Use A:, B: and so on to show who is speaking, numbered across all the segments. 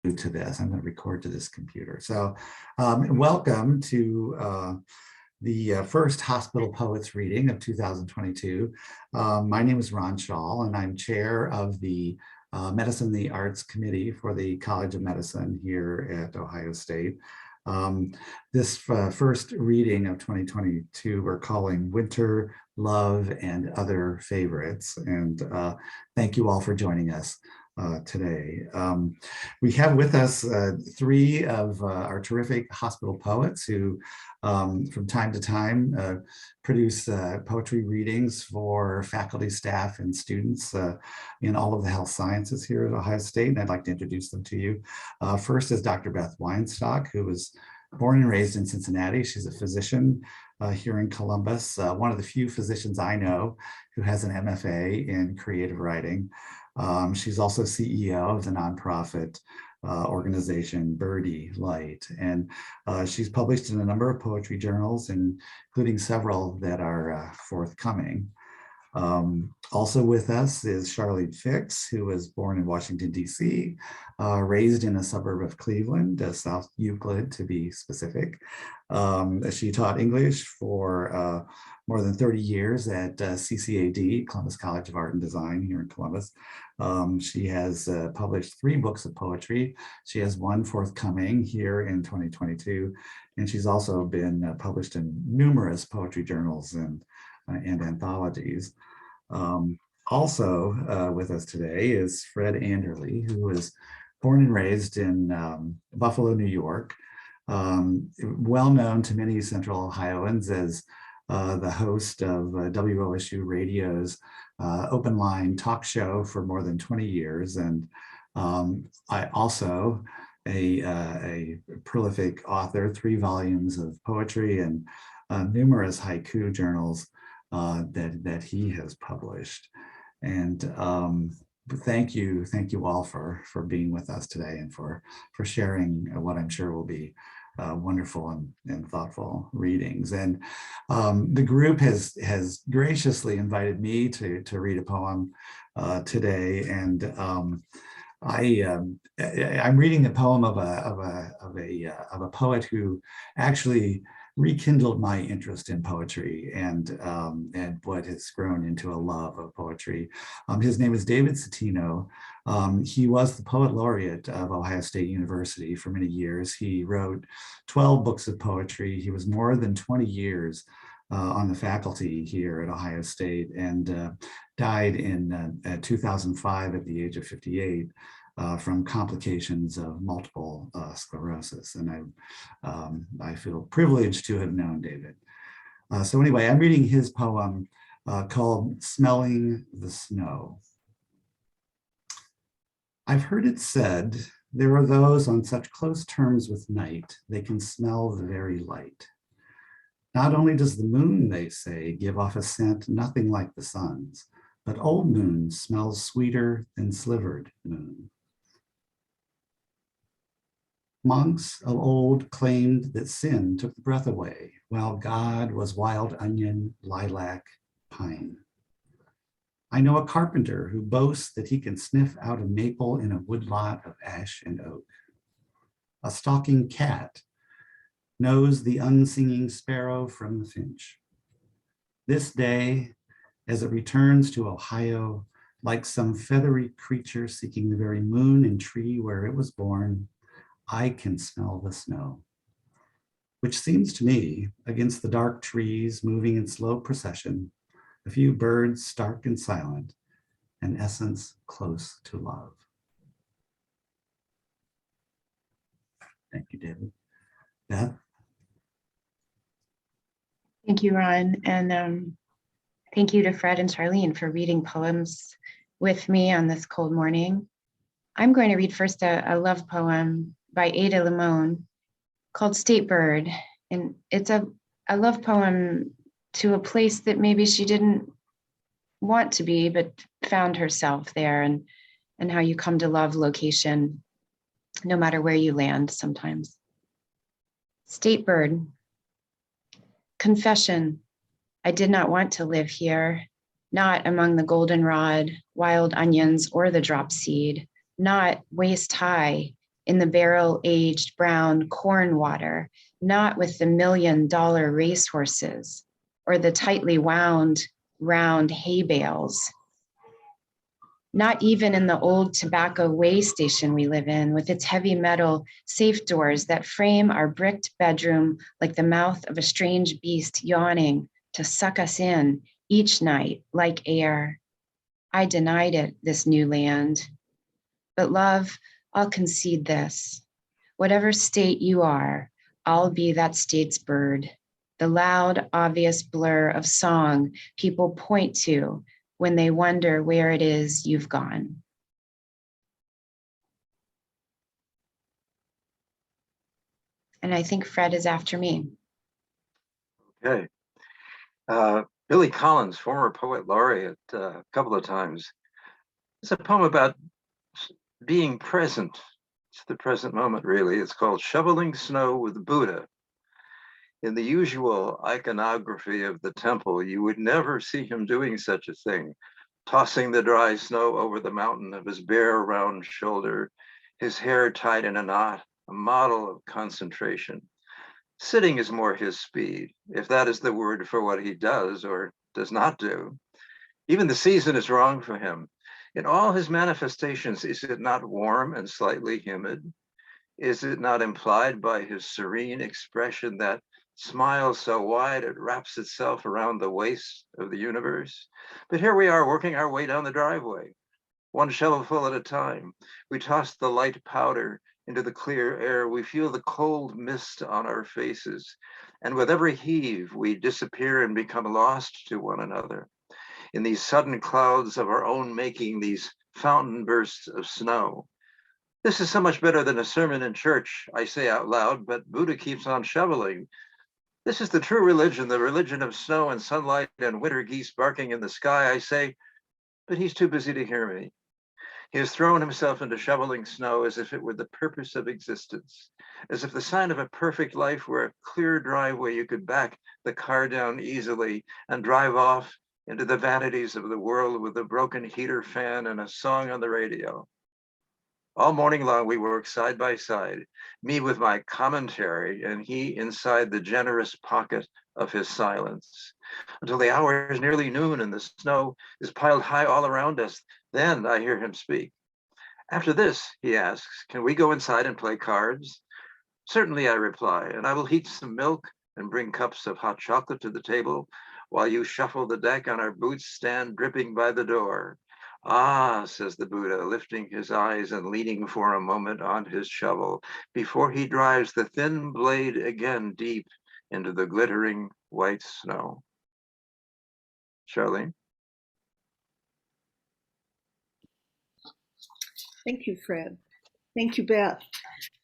A: to this. I'm going to record to this computer. So welcome to the first Hospital Poets reading of 2022. My name is Ron Shaw, and I'm chair of the Medicine and the Arts Committee for the College of Medicine here at Ohio State. This first reading of 2022, we're calling Winter, Love, and Other Favorites. And thank you all for joining us today. We have with us three of our terrific hospital poets who from time to time produce poetry readings for faculty, staff, and students in all of the health sciences here at Ohio State, and I'd like to introduce them to you. First is Dr. Beth Weinstock, who was born and raised in Cincinnati. She's a physician here in Columbus, one of the few physicians I know who has an MFA in creative writing. She's also CEO of the nonprofit organization Birdie Light, and she's published in a number of poetry journals, including several that are forthcoming. Also with us is Charlene Fix, who was born in Washington, D.C., raised in a suburb of Cleveland, South Euclid to be specific. She taught English for more than 30 years at CCAD, Columbus College of Art and Design here in Columbus. She has published 3 books of poetry. She has one forthcoming here in 2022, and she's also been published in numerous poetry journals and anthologies. Also with us today is Fred Andrle, who was born and raised in Buffalo, New York, well known to many Central Ohioans as the host of WOSU Radio's Open Line talk show for more than 20 years. And I also a prolific author, 3 volumes of poetry and numerous haiku journals that he has published. And thank you all for being with us today and for sharing what I'm sure will be wonderful and thoughtful readings. And the group has graciously invited me to read a poem today, and I'm reading the poem of a poet who actually rekindled my interest in poetry and what has grown into a love of poetry. His name is David Citino. He was the poet laureate of Ohio State University for many years. He wrote 12 books of poetry. He was more than 20 years on the faculty here at Ohio State, and died in 2005 at the age of 58. From complications of multiple sclerosis. And I feel privileged to have known David. So anyway, I'm reading his poem called Smelling the Snow. I've heard it said, there are those on such close terms with night, they can smell the very light. Not only does the moon, they say, give off a scent nothing like the sun's, but old moon smells sweeter than slivered moon. Monks of old claimed that sin took the breath away, while God was wild onion, lilac, pine. I know a carpenter who boasts that he can sniff out a maple in a woodlot of ash and oak. A stalking cat knows the unsinging sparrow from the finch. This day, as it returns to Ohio, like some feathery creature seeking the very moon and tree where it was born, I can smell the snow, which seems to me, against the dark trees moving in slow procession, a few birds stark and silent, an essence close to love. Thank you, David. Beth?
B: Thank you, Ron. And thank you to Fred and Charlene for reading poems with me on this cold morning. I'm going to read first a love poem by Ada Limon called State Bird. And it's a love poem to a place that maybe she didn't want to be, but found herself there, and how you come to love location, no matter where you land sometimes. State Bird. Confession, I did not want to live here, not among the goldenrod, wild onions, or the drop seed, not waist high in the barrel-aged brown corn water, not with the $1 million racehorses or the tightly wound round hay bales. Not even in the old tobacco way station we live in, with its heavy metal safe doors that frame our bricked bedroom like the mouth of a strange beast yawning to suck us in each night like air. I denied it, this new land. But love, I'll concede this. Whatever state you are, I'll be that state's bird. The loud, obvious blur of song people point to when they wonder where it is you've gone. And I think Fred is after me.
C: Okay. Billy Collins, former poet laureate, a couple of times. It's a poem about being present to the present moment, really. It's called Shoveling Snow with Buddha. In the usual iconography of the temple, you would never see him doing such a thing, tossing the dry snow over the mountain of his bare round shoulder, his hair tied in a knot, a model of concentration. Sitting is more his speed, if that is the word for what he does or does not do. Even the season is wrong for him. In all his manifestations, is it not warm and slightly humid? Is it not implied by his serene expression that smile so wide it wraps itself around the waist of the universe? But here we are working our way down the driveway, one shovelful at a time. We toss the light powder into the clear air. We feel the cold mist on our faces. And with every heave, we disappear and become lost to one another in these sudden clouds of our own making, these fountain bursts of snow. This is so much better than a sermon in church, I say out loud, but Buddha keeps on shoveling. This is the true religion, the religion of snow and sunlight and winter geese barking in the sky, I say, but he's too busy to hear me. He has thrown himself into shoveling snow as if it were the purpose of existence, as if the sign of a perfect life were a clear driveway you could back the car down easily and drive off into the vanities of the world with a broken heater fan and a song on the radio. All morning long, we work side by side, me with my commentary and he inside the generous pocket of his silence, until the hour is nearly noon and the snow is piled high all around us. Then I hear him speak. After this, he asks, can we go inside and play cards? Certainly, I reply, and I will heat some milk and bring cups of hot chocolate to the table while you shuffle the deck on our boots stand dripping by the door. Ah, says the Buddha, lifting his eyes and leaning for a moment on his shovel before he drives the thin blade again deep into the glittering white snow. Charlene?
D: Thank you, Fred. Thank you, Beth.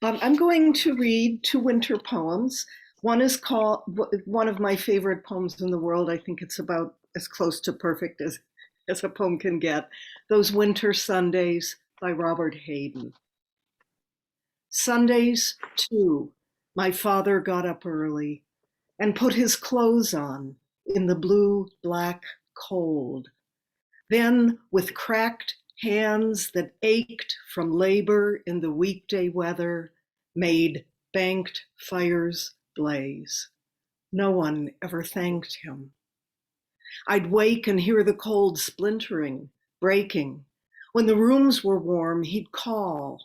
D: I'm going to read two winter poems. One is called, one of my favorite poems in the world. I think it's about as close to perfect as a poem can get. Those Winter Sundays by Robert Hayden. Sundays, too, my father got up early and put his clothes on in the blue, black cold. Then, with cracked hands that ached from labor in the weekday weather, made banked fires blaze. No one ever thanked him. I'd wake and hear the cold splintering, breaking. When the rooms were warm, he'd call,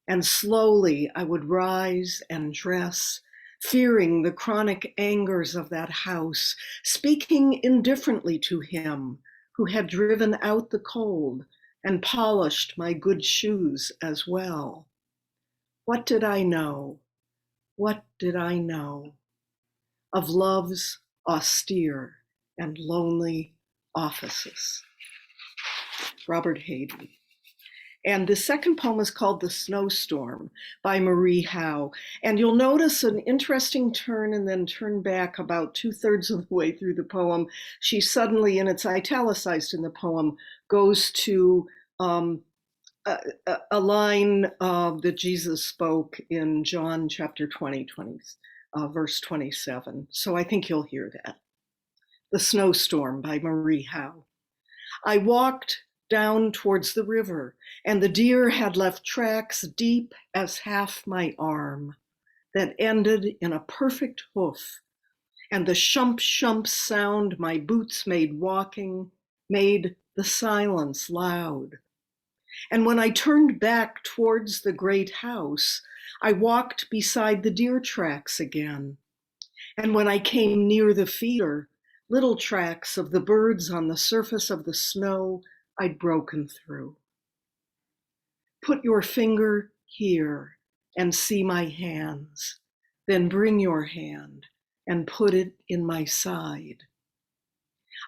D: and slowly I would rise and dress, fearing the chronic angers of that house, speaking indifferently to him, who had driven out the cold and polished my good shoes as well. What did I know? What did I know of love's austere and lonely offices? Robert Hayden. And the second poem is called The Snowstorm by Marie Howe. And you'll notice an interesting turn and then turn back about 2/3 of the way through the poem. She suddenly, and it's italicized in the poem, goes to a line that Jesus spoke in John chapter 20, verse 27. So I think you'll hear that. The Snowstorm by Marie Howe. I walked down towards the river, and the deer had left tracks deep as half my arm that ended in a perfect hoof, and the shump-shump sound my boots made walking made the silence loud. And when I turned back towards the great house, I walked beside the deer tracks again. And when I came near the feeder, little tracks of the birds on the surface of the snow I'd broken through. Put your finger here and see my hands, then bring your hand and put it in my side.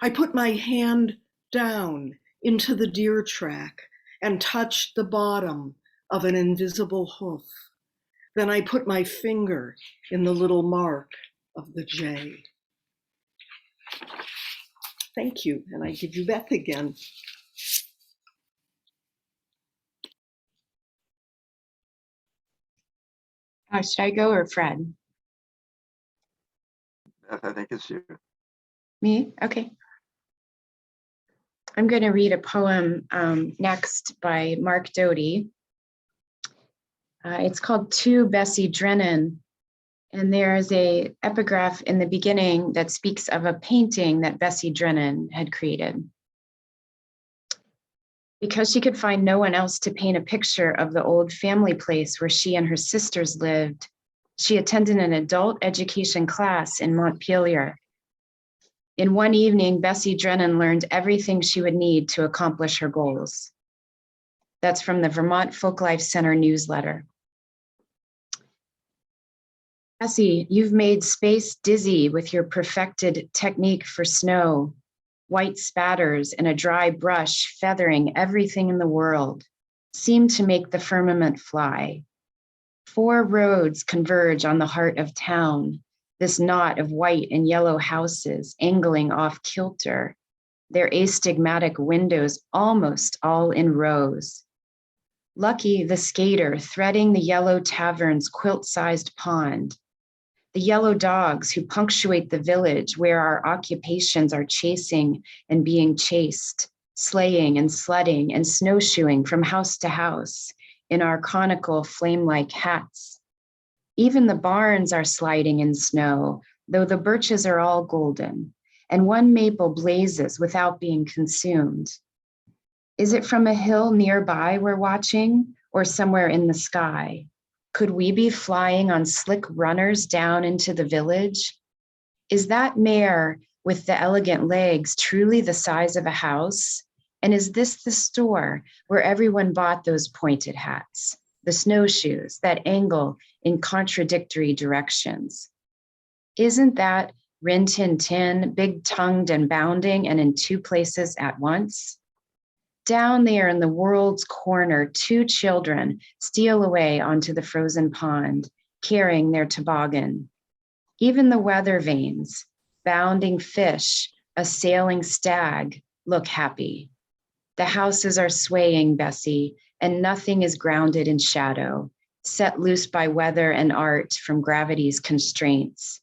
D: I put my hand down into the deer track and touched the bottom of an invisible hoof. Then I put my finger in the little mark of the jade. Thank you, and I give you Beth again.
B: Should I go or Fred?
C: Beth, I think it's you.
B: Me? Okay. I'm going to read a poem next by Mark Doty. It's called To Betsydrenn, and there is a epigraph in the beginning that speaks of a painting that Betsydrenn had created. Because she could find no one else to paint a picture of the old family place where she and her sisters lived, she attended an adult education class in Montpelier. In one evening, Betsydrenn learned everything she would need to accomplish her goals. That's from the Vermont Folklife Center newsletter. Bessie, you've made space dizzy with your perfected technique for snow, white spatters and a dry brush feathering everything in the world, seem to make the firmament fly. 4 roads converge on the heart of town, this knot of white and yellow houses angling off kilter, their astigmatic windows almost all in rows. Lucky the skater threading the yellow tavern's quilt-sized pond, the yellow dogs who punctuate the village where our occupations are chasing and being chased, sleighing and sledding and snowshoeing from house to house in our conical flame-like hats. Even the barns are sliding in snow, though the birches are all golden, and one maple blazes without being consumed. Is it from a hill nearby we're watching, or somewhere in the sky? Could we be flying on slick runners down into the village? Is that mare with the elegant legs truly the size of a house? And is this the store where everyone bought those pointed hats, the snowshoes that angle in contradictory directions? Isn't that Rin Tin Tin, big-tongued and bounding and in 2 places at once? Down there in the world's corner, 2 children steal away onto the frozen pond, carrying their toboggan. Even the weather vanes, bounding fish, a sailing stag, look happy. The houses are swaying, Bessie, and nothing is grounded in shadow, set loose by weather and art from gravity's constraints.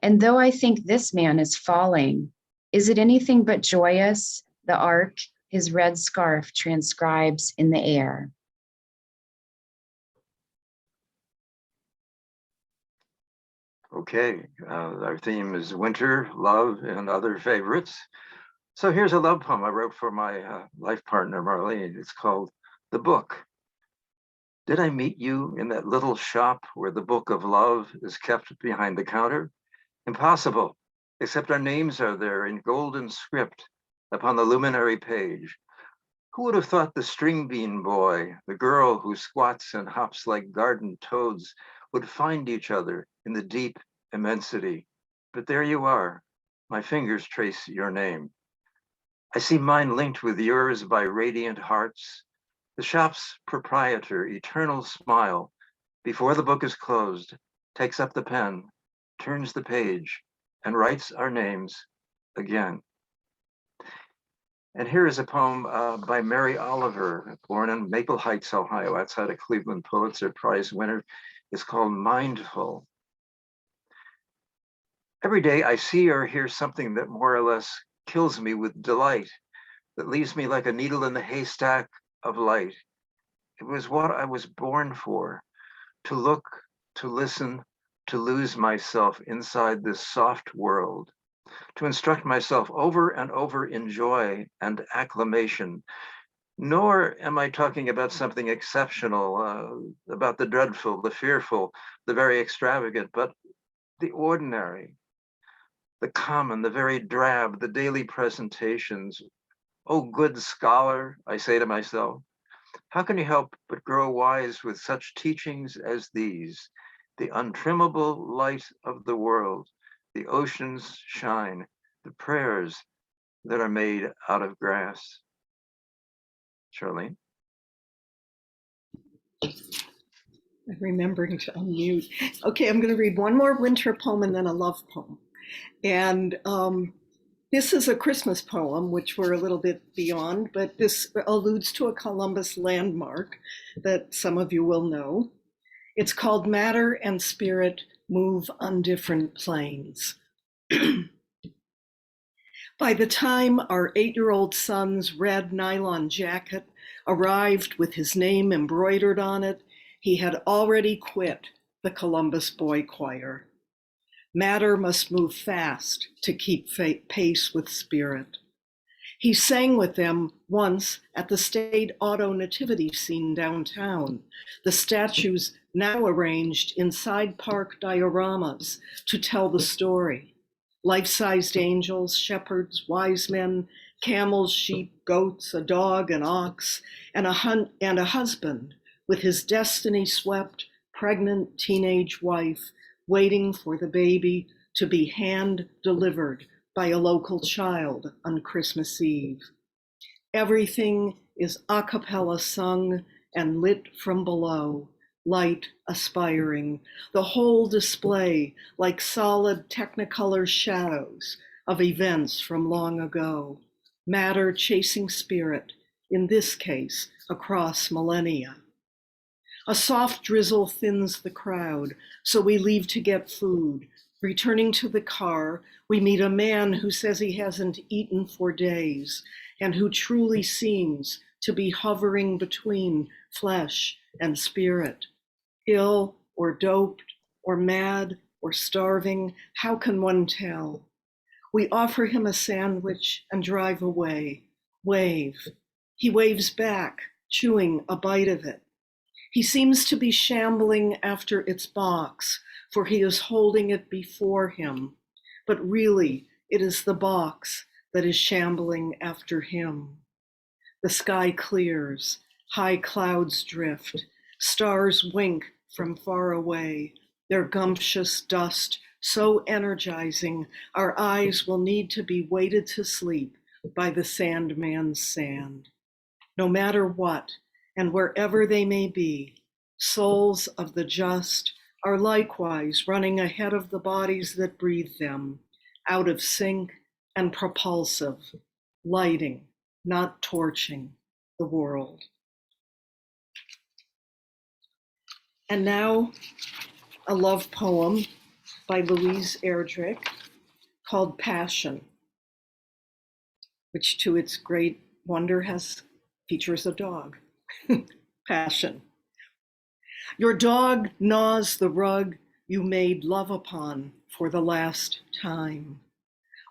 B: And though I think this man is falling, is it anything but joyous, the arc his red scarf transcribes in the air?
C: Okay, our theme is winter, love, and other favorites. So here's a love poem I wrote for my life partner, Charlene. It's called The Book. Did I meet you in that little shop where the book of love is kept behind the counter? Impossible, except our names are there in golden script upon the luminary page. Who would have thought the string bean boy, the girl who squats and hops like garden toads, would find each other in the deep immensity? But there you are, my fingers trace your name. I see mine linked with yours by radiant hearts. The shop's proprietor, eternal smile, before the book is closed, takes up the pen, turns the page, and writes our names again. And here is a poem by Mary Oliver, born in Maple Heights, Ohio, outside of Cleveland, Pulitzer Prize winner. It's called Mindful. Every day I see or hear something that more or less kills me with delight. that leaves me like a needle in the haystack of light. It was what I was born for, to look, to listen, to lose myself inside this soft world, to instruct myself over and over in joy and acclamation. Nor am I talking about something exceptional, about the dreadful, the fearful, the very extravagant, but the ordinary, the common, the very drab, the daily presentations. Oh, good scholar, I say to myself, how can you help but grow wise with such teachings as these? The untrimmable light of the world, the ocean's shine, the prayers that are made out of grass. Charlene?
D: I'm remembering to unmute. Okay, I'm going to read one more winter poem and then a love poem. And this is a Christmas poem, which we're a little bit beyond, but this alludes to a Columbus landmark that some of you will know. It's called Matter and Spirit Move on Different Planes. By the time our 8-year-old son's red nylon jacket arrived with his name embroidered on it, he had already quit the Columbus Boy Choir. Matter must move fast to keep pace with spirit. He sang with them once at the State Auto Nativity Scene downtown, the statues now arranged in side park dioramas to tell the story. Life-sized angels, shepherds, wise men, camels, sheep, goats, a dog, an ox, and a husband with his destiny-swept, pregnant teenage wife waiting for the baby to be hand-delivered by a local child on Christmas Eve. Everything is a cappella sung and lit from below, light aspiring, the whole display like solid technicolor shadows of events from long ago, matter chasing spirit, in this case, across millennia. A soft drizzle thins the crowd, so we leave to get food. Returning to the car, we meet a man who says he hasn't eaten for days and who truly seems to be hovering between flesh and spirit. Ill or doped or mad or starving, how can one tell? We offer him a sandwich and drive away. Wave. He waves back, chewing a bite of it. He seems to be shambling after its box, for he is holding it before him. But really, it is the box that is shambling after him. The sky clears, high clouds drift, stars wink from far away, their gumptious dust so energizing our eyes will need to be weighted to sleep by the Sandman's sand. No matter what, and wherever they may be, souls of the just are likewise running ahead of the bodies that breathe them, out of sync and propulsive, lighting, not torching, the world. And now, a love poem by Louise Erdrich called Passion, which to its great wonder features a dog. Passion. Your dog gnaws the rug you made love upon for the last time.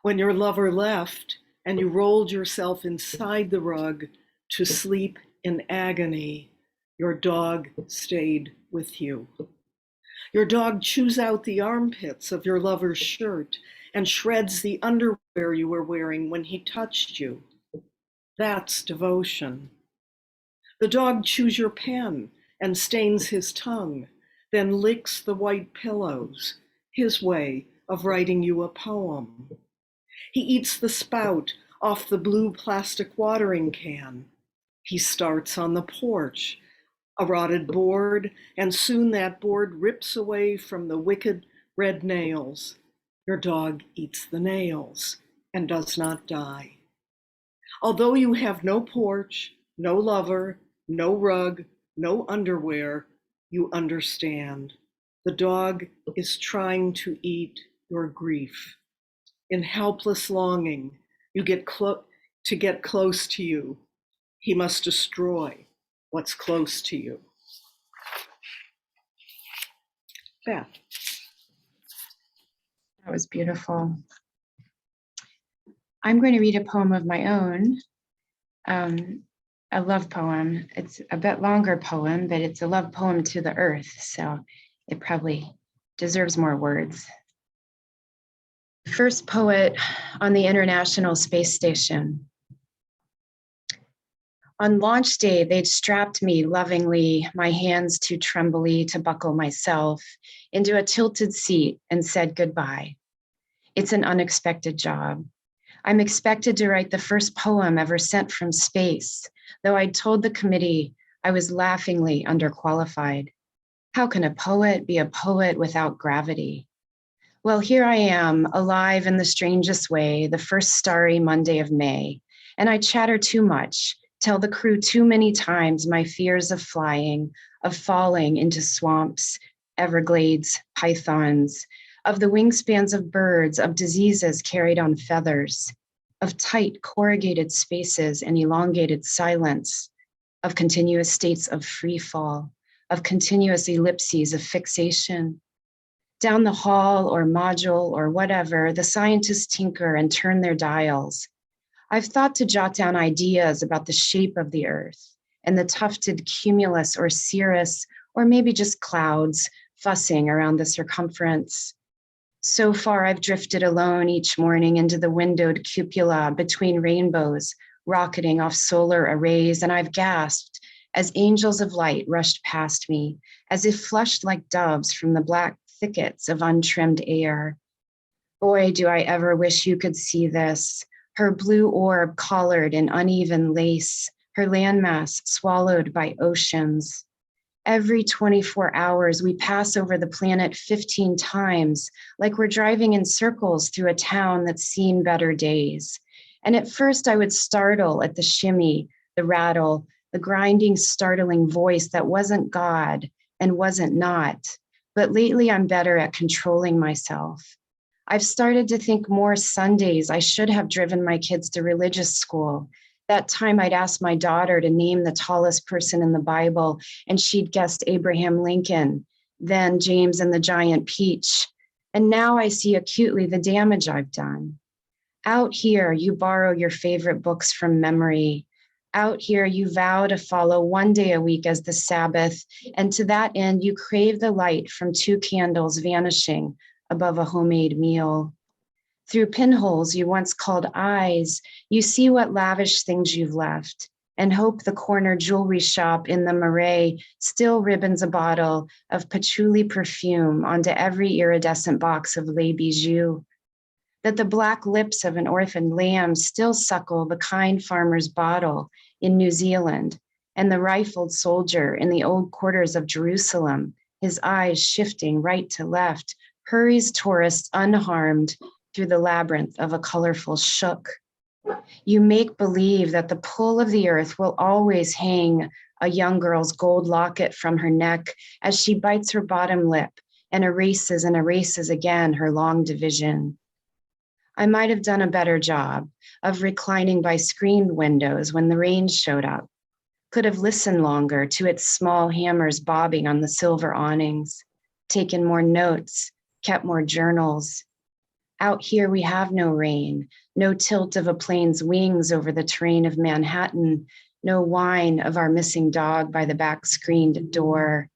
D: When your lover left and you rolled yourself inside the rug to sleep in agony, your dog stayed with you. Your dog chews out the armpits of your lover's shirt and shreds the underwear you were wearing when he touched you. That's devotion. The dog chews your pen and stains his tongue, then licks the white pillows, his way of writing you a poem. He eats the spout off the blue plastic watering can. He starts on the porch, a rotted board, and soon that board rips away from the wicked red nails. Your dog eats the nails and does not die. Although you have no porch, no lover, no rug, no underwear, you understand. The dog is trying to eat your grief. In helpless longing, you get To get close to you, he must destroy what's close to you. Beth.
B: That was beautiful. I'm going to read a poem of my own, a love poem. It's a bit longer poem, but it's a love poem to the earth, so it probably deserves more words. First poet on the International Space Station. On launch day, they'd strapped me lovingly, my hands too trembly to buckle myself, into a tilted seat and said goodbye. It's an unexpected job. I'm expected to write the first poem ever sent from space, though I'd told the committee I was laughingly underqualified. How can a poet be a poet without gravity? Well, here I am, alive in the strangest way, the first starry Monday of May, and I chatter too much, tell the crew too many times my fears of flying, of falling into swamps, Everglades, pythons, of the wingspans of birds, of diseases carried on feathers, of tight corrugated spaces and elongated silence, of continuous states of free fall, of continuous ellipses of fixation. Down the hall or module or whatever, the scientists tinker and turn their dials. I've thought to jot down ideas about the shape of the earth and the tufted cumulus or cirrus, or maybe just clouds fussing around the circumference. So far, I've drifted alone each morning into the windowed cupola between rainbows, rocketing off solar arrays, and I've gasped as angels of light rushed past me, as if flushed like doves from the black thickets of untrimmed air. Boy, do I ever wish you could see this. Her blue orb collared in uneven lace, her landmass swallowed by oceans. Every 24 hours, we pass over the planet 15 times, like we're driving in circles through a town that's seen better days. And at first I would startle at the shimmy, the rattle, the grinding, startling voice that wasn't God and wasn't not. But lately I'm better at controlling myself. I've started to think more Sundays I should have driven my kids to religious school. That time I'd asked my daughter to name the tallest person in the Bible, and she'd guessed Abraham Lincoln, then James and the Giant Peach. And now I see acutely the damage I've done. Out here, you borrow your favorite books from memory. Out here, you vow to follow one day a week as the Sabbath, and to that end, you crave the light from 2 candles vanishing above a homemade meal. Through pinholes you once called eyes, you see what lavish things you've left, and hope the corner jewelry shop in the Marais still ribbons a bottle of patchouli perfume onto every iridescent box of Les Bijoux. That the black lips of an orphaned lamb still suckle the kind farmer's bottle in New Zealand, and the rifled soldier in the old quarters of Jerusalem, his eyes shifting right to left, hurries tourists unharmed through the labyrinth of a colorful shook. You make believe that the pull of the earth will always hang a young girl's gold locket from her neck as she bites her bottom lip and erases again her long division. I might have done a better job of reclining by screened windows when the rain showed up, could have listened longer to its small hammers bobbing on the silver awnings, taken more notes, kept more journals. Out here we have no rain, no tilt of a plane's wings over the terrain of Manhattan, no whine of our missing dog by the back screened door.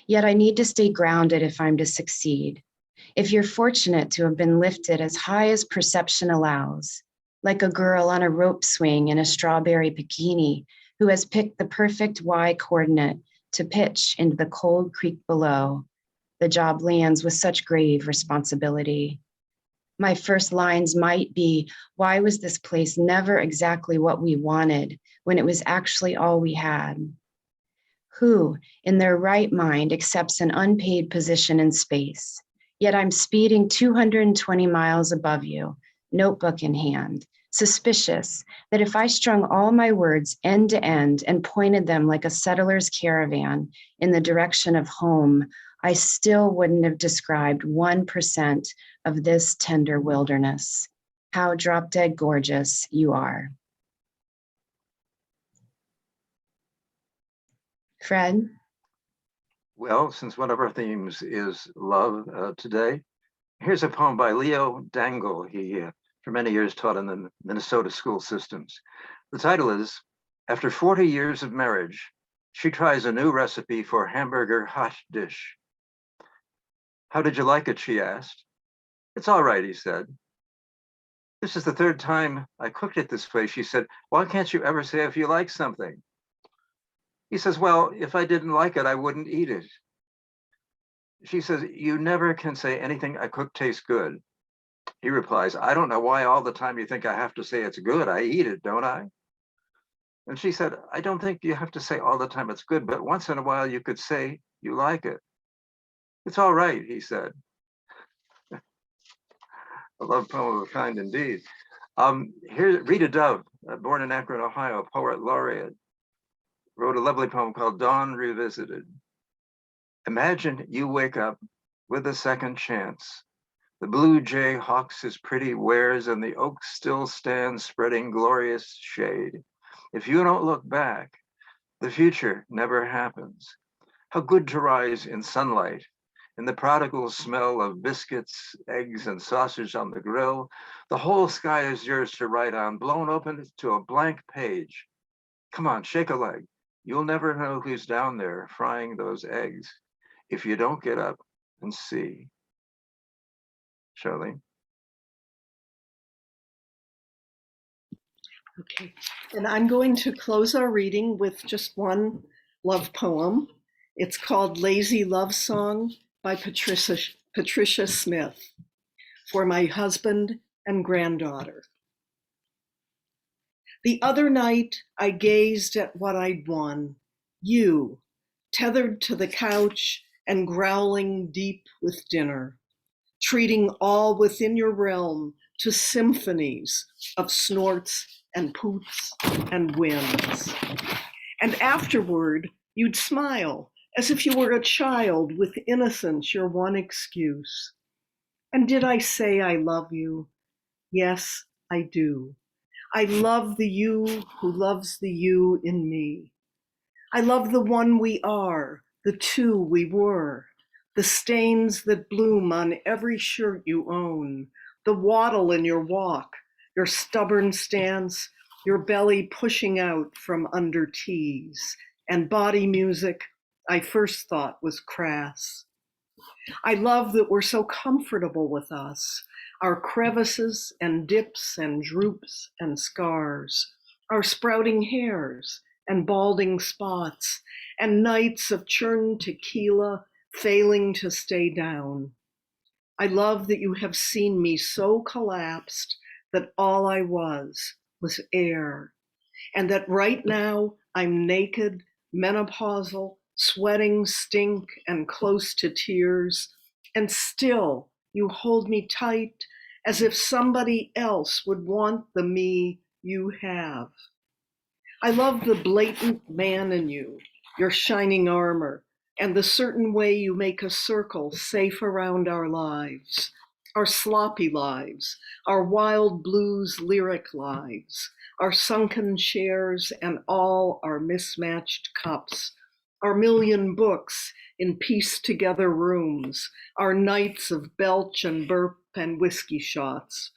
B: Yet I need to stay grounded if I'm to succeed. If you're fortunate to have been lifted as high as perception allows, like a girl on a rope swing in a strawberry bikini who has picked the perfect Y coordinate to pitch into the cold creek below, the job lands with such grave responsibility. My first lines might be, why was this place never exactly what we wanted when it was actually all we had? Who, in their right mind, accepts an unpaid position in space? Yet I'm speeding 220 miles above you, notebook in hand, suspicious that if I strung all my words end to end and pointed them like a settler's caravan in the direction of home, I still wouldn't have described 1% of this tender wilderness. How drop-dead gorgeous you are. Fred.
C: Well, since one of our themes is love today, here's a poem by Leo Dangle. He, for many years, taught in the Minnesota school systems. The title is, After 40 Years of Marriage, She Tries a New Recipe for Hamburger Hot Dish. How did you like it, she asked. It's all right, he said. This is the third time I cooked it this way, she said. Why can't you ever say if you like something? He says, well, if I didn't like it, I wouldn't eat it. She says, you never can say anything I cook tastes good. He replies, I don't know why all the time you think I have to say it's good. I eat it, don't I? And she said, I don't think you have to say all the time it's good, but once in a while you could say you like it. It's all right, he said. A love poem of a kind indeed. Here, Rita Dove, born in Akron, Ohio, poet laureate, wrote a lovely poem called Dawn Revisited. Imagine you wake up with a second chance. The blue jay hawks his pretty wares and the oak still stands spreading glorious shade. If you don't look back, the future never happens. How good to rise in sunlight, in the prodigal smell of biscuits, eggs, and sausage on the grill. The whole sky is yours to write on, blown open to a blank page. Come on, shake a leg. You'll never know who's down there frying those eggs if you don't get up and see. Charlene.
D: Okay, and I'm going to close our reading with just one love poem. It's called Lazy Love Song by Patricia Smith, for my husband and granddaughter. The other night, I gazed at what I'd won, you, tethered to the couch and growling deep with dinner, treating all within your realm to symphonies of snorts and poots and winds. And afterward, you'd smile as if you were a child with innocence, your one excuse. And did I say I love you? Yes, I do. I love the you who loves the you in me. I love the one we are, the two we were, the stains that bloom on every shirt you own, the waddle in your walk, your stubborn stance, your belly pushing out from under tees, and body music I first thought was crass. I love that we're so comfortable with us, our crevices and dips and droops and scars, our sprouting hairs and balding spots, and nights of churned tequila failing to stay down. I love that you have seen me so collapsed that all I was air, and that right now I'm naked, menopausal, sweating, stink, and close to tears, and still you hold me tight as if somebody else would want the me you have. I love the blatant man in you, your shining armor, and the certain way you make a circle safe around our lives, our sloppy lives, our wild blues lyric lives, our sunken chairs and all our mismatched cups, our million books in pieced together rooms, our nights of belch and burp and whiskey shots,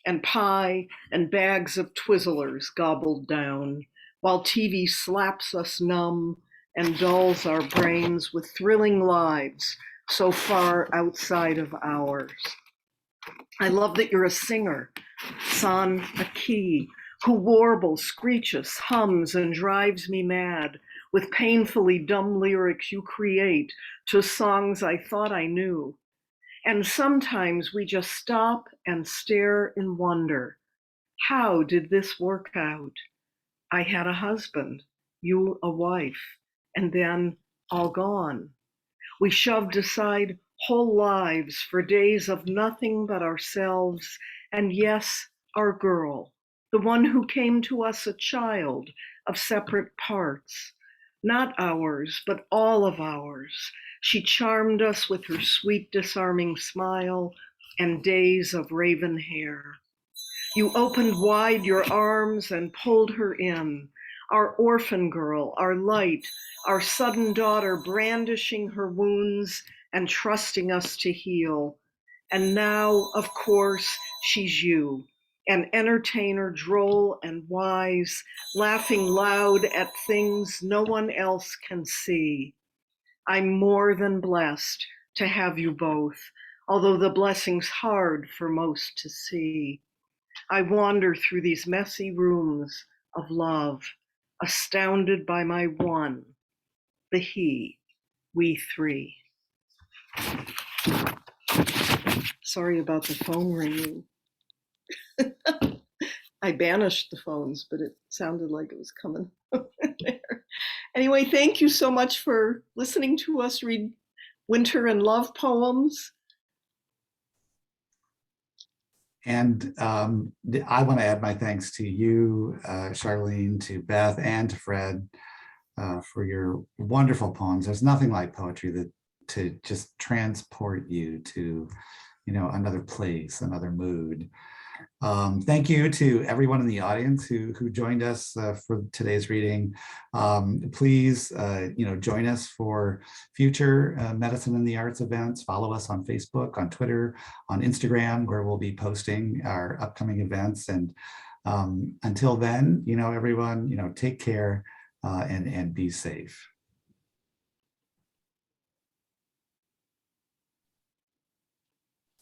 D: and pie and bags of Twizzlers gobbled down, while TV slaps us numb and dulls our brains with thrilling lives so far outside of ours. I love that you're a singer, San Aki, who warbles, screeches, hums, and drives me mad with painfully dumb lyrics you create to songs I thought I knew. And sometimes we just stop and stare in wonder. How did this work out? I had a husband, you a wife, and then all gone. We shoved aside whole lives for days of nothing but ourselves, and yes, our girl, the one who came to us a child of separate parts, not ours, but all of ours. She charmed us with her sweet, disarming smile and days of raven hair. You opened wide your arms and pulled her in, our orphan girl, our light, our sudden daughter brandishing her wounds and trusting us to heal. And now, of course, she's you, an entertainer, droll and wise, laughing loud at things no one else can see. I'm more than blessed to have you both, although the blessing's hard for most to see. I wander through these messy rooms of love, astounded by my one, the he, we three. Sorry about the phone ringing. I banished the phones, but it sounded like it was coming there. Anyway, thank you so much for listening to us read winter and love poems.
A: And I want to add my thanks to you, Charlene, to Beth, and to Fred for your wonderful poems. There's nothing like poetry that to just transport you to, another place, another mood. Thank you to everyone in the audience who joined us for today's reading. Please, join us for future Medicine and the Arts events. Follow us on Facebook, on Twitter, on Instagram, where we'll be posting our upcoming events. And until then, everyone, take care and be safe.